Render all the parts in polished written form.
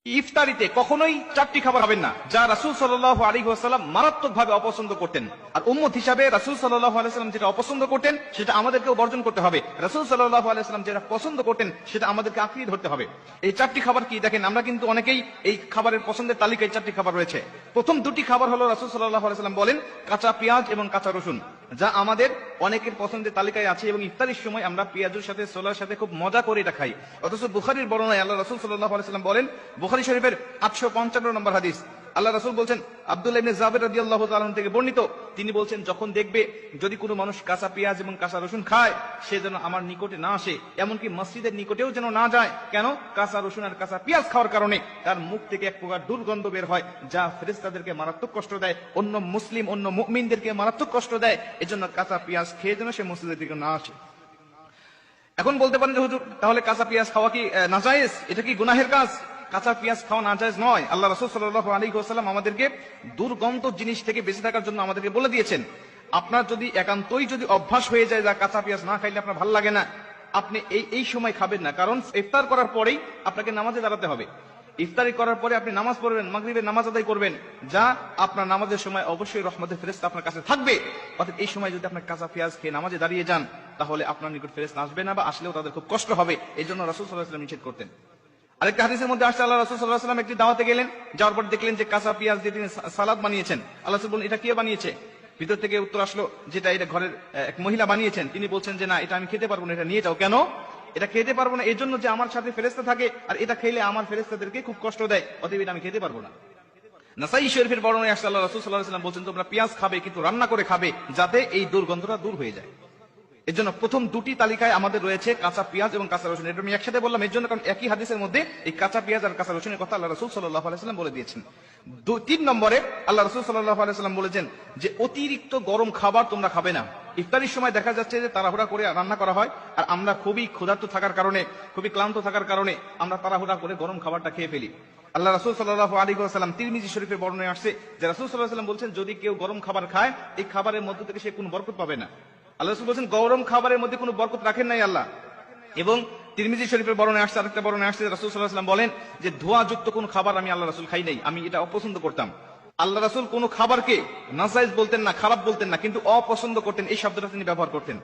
ইফতারিতে কখনোই চারটি খাবার খাবেন না, যা রাসূল সাল্লাল্লাহু আলাইহি ওয়াসাল্লাম মারাত্মকভাবে অপছন্দ করতেন। আর উম্মত হিসাবে রাসূল সাল্লাল্লাহু আলাইহি ওয়াসাল্লাম যেটা অপছন্দ করতেন সেটা আমাদেরকেও বর্জন করতে হবে। রাসূল সাল্লাল্লাহু আলাইহি ওয়াসাল্লাম যেটা পছন্দ করতেন সেটা আমাদেরকে আঁকড়িয়ে ধরতে হবে। এই চারটি খাবার কি দেখেন, আমরা কিন্তু অনেকেই এই খাবারের পছন্দের তালিকায় চারটি খাবার রয়েছে। প্রথম দুটি খাবার হলো রাসূল সাল্লাল্লাহু আলাইহি ওয়াসাল্লাম বলেন কাঁচা পেঁয়াজ এবং কাঁচা রসুন, যা আমাদের অনেকের পছন্দের তালিকায় আছে এবং ইফতারির সময় আমরা পেঁয়াজের সাথে ছোলার সাথে খুব মজা করে এটা খাই। অথচ বুখারীর বর্ণনায় আল্লাহ রাসূল সাল্লাল্লাহু আলাইহি ওয়াসাল্লাম বলেন, বুখারী শরীফের 855 নম্বর হাদিস, আল্লাহ রাসূল বলছেন, আব্দুল্লাহ ইবনে জাবের রাদিয়াল্লাহু তাআলা আনহু থেকে বর্ণিত, তিনি বলছেন, যখন দেখবে যদি কোনো মানুষ কাঁচা পেঁয়াজ এবং কাঁচা রসুন খায়, সে যেন আমার নিকটে না আসে, এমনকি মসজিদের নিকটেও যেন না যায়। কেন? কাঁচা রসুন আর কাঁচা পেঁয়াজ খাওয়ার কারণে তার মুখ থেকে এক প্রকার দুর্গন্ধ বের হয়, যা ফেরেশতাদেরকে মারাত্মক কষ্ট দেয়, অন্য মুসলিম অন্য মুমিনদেরকে মারাত্মক কষ্ট দেয়। এজন্য কাঁচা পেঁয়াজ খেয়ে যেন সে মসজিদের দিকে না আসে। এখন বলতে পারেন যে হুজুর, তাহলে কাঁচা পেঁয়াজ খাওয়া কি নাজায়েজ? এটা কি গুনাহের কাজ? কাঁচা পেঁয়াজ খাওয়া নাজায়েজ নয়। আল্লাহ রাসূল সাল্লাল্লাহু আলাইহি ওয়াসাল্লাম আমাদেরকে দুর্গন্ধ জিনিস থেকে বেঁচে থাকার জন্য আমাদেরকে বলে দিয়েছেন। আপনার যদি একান্তই যদি অভ্যাস হয়ে যায় যা কাঁচা পেঁয়াজ না খাইলে আপনার ভালো লাগে না, আপনি এই সময় খাবেন না। কারণ ইফতার করার পরেই আপনাকে নামাজে দাঁড়াতে হবে। ইফতারি করার পরে আপনি নামাজ পড়বেন, মাগরিবের নামাজ আদায় করবেন, যা আপনার নামাজের সময় অবশ্যই রহমতের ফেরেশতা আপনার কাছে থাকবে। অর্থাৎ এই সময় যদি আপনার কাঁচা পেঁয়াজ খেয়ে নামাজে দাঁড়িয়ে যান, তাহলে আপনার নিকট ফেরেশতা আসবে না, বা আসলেও তাদের খুব কষ্ট হবে। এই জন্য রাসূল সাল্লাল্লাহু আলাইহি ওয়াসাল্লাম নিষেধ করতেন। আরেকটা হাদিসের মধ্যে আসছে, আল্লাহ রাসূল সাল্লাল্লাহু আলাইহি ওয়াসাল্লাম একটি দাওয়াতে গেলেন, যাওয়ার পর দেখলেন যে কাঁচা পেঁয়াজ দিয়ে তিনি সালাদ বানিয়েছেন। আল্লাহ রাসূল বললেন, এটা কে বানিয়েছে? ভিতর থেকে উত্তর আসলো, যেটা এটা ঘরের এক মহিলা বানিয়েছেন। তিনি বলছেন যে না, এটা আমি খেতে পারবো না, এটা নিয়ে যাও। কেন? এটা খেতে পারবো না এই জন্য যে আমার সাথে ফেরেশতা থাকে, আর এটা খেলে আমার ফেরেশতাদেরকে খুব কষ্ট দেয়, অতএব এটা আমি খেতে পারবো না। নাসাই শরীফের বর্ণনায় আসছে, আল্লাহ রাসূল সাল্লাল্লাহু আলাইহি ওয়াসাল্লাম বলছেন, তোমরা পেঁয়াজ খাবে কিন্তু রান্না করে খাবে, যাতে এই দুর্গন্ধটা দূর হয়ে যায়। এর জন্য প্রথম দুটি তালিকায় আমাদের রয়েছে কাঁচা পেঁয়াজ এবং কাঁচা রসুন। এটা আমি একসাথে বললাম এর জন্য, কারণ একই হাদিসের মধ্যে এই কাঁচা পেঁয়াজ আর কাঁচা রসুনের কথা আল্লাহ রাসূল সাল্লাল্লাহু আলাইহি ওয়াসাল্লাম বলে দিয়েছেন। 3 নম্বরে আল্লাহ রাসূল সাল্লাল্লাহু আলাইহি ওয়াসাল্লাম বলেছেন যে অতিরিক্ত গরম খাবার তোমরা খাবে না। ইফতারির সময় দেখা যাচ্ছে যে তাড়াহুড়া করে রান্না করা হয়, আর আমরা খুবই ক্ষুধার্ত থাকার কারণে, খুবই ক্লান্ত থাকার কারণে আমরা তাড়াহুড়া করে গরম খাবারটা খেয়ে ফেলি। আল্লাহ রাসূল সাল্লাল্লাহু আলাইহি ওয়াসাল্লাম তিরমিজি শরীফের বর্ণনায় আসছে যে রাসূল সাল্লাল্লাহু আলাইহি ওয়াসাল্লাম বলছেন, যদি কেউ গরম খাবার খায়, এই খাবারের মধ্য থেকে সে কোনো বরকত পাবে না। আল্লাহ রাসূল বলেছেন, গরম খাবারের মধ্যে কোনো বরকত রাখেন নাই আল্লাহ। এবং তিরমিজি শরীফের বর্ণনায় আসছে, আরেকটা বর্ণনায় আসছে, রাসূল সাল্লাল্লাহু আলাইহি ওয়াসাল্লাম বলেন যে ধোঁয়াযুক্ত কোনো খাবার আমি আল্লাহ রাসূল খাই নাই, আমি এটা অপছন্দ করতাম। আল্লাহ রাসূল কোনো খাবারকে নাজায়েজ বলতেন না, খারাপ বলতেন না, কিন্তু অপছন্দ করতেন, এই শব্দটা তিনি ব্যবহার করতেন।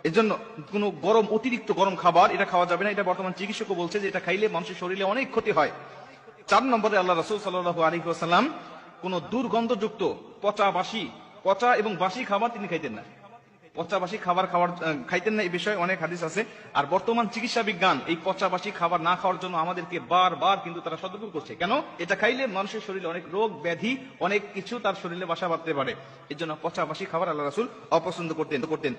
এজন্য কোনো গরম, অতিরিক্ত গরম খাবার এটা খাওয়া যাবে না। এটা বর্তমান চিকিৎসকও বলছে যে এটা খাইলে মানুষের শরীরে অনেক ক্ষতি হয়। 4 নম্বরে আল্লাহ রাসূল সাল্লাল্লাহু আলাইহি ওয়াসাল্লাম কোন দুর্গন্ধযুক্ত পচা এবং বাসি খাবার তিনি খাইতেন না। পচা বাসি খাবার খাইতেন না, এই বিষয়ে অনেক হাদিস আছে। আর বর্তমান চিকিৎসা বিজ্ঞান এই পচা বাসি খাবার না খাওয়ার জন্য আমাদেরকে বারবার কিন্তু তারা সতর্ক করছে। কেন? এটা খাইলে মানুষের শরীরে অনেক রোগ ব্যাধি, অনেক কিছু তার শরীরে বাসা বাঁধতে পারে। এর জন্য পচা বাসি খাবার আল্লাহ রাসূল অপছন্দ করতেন।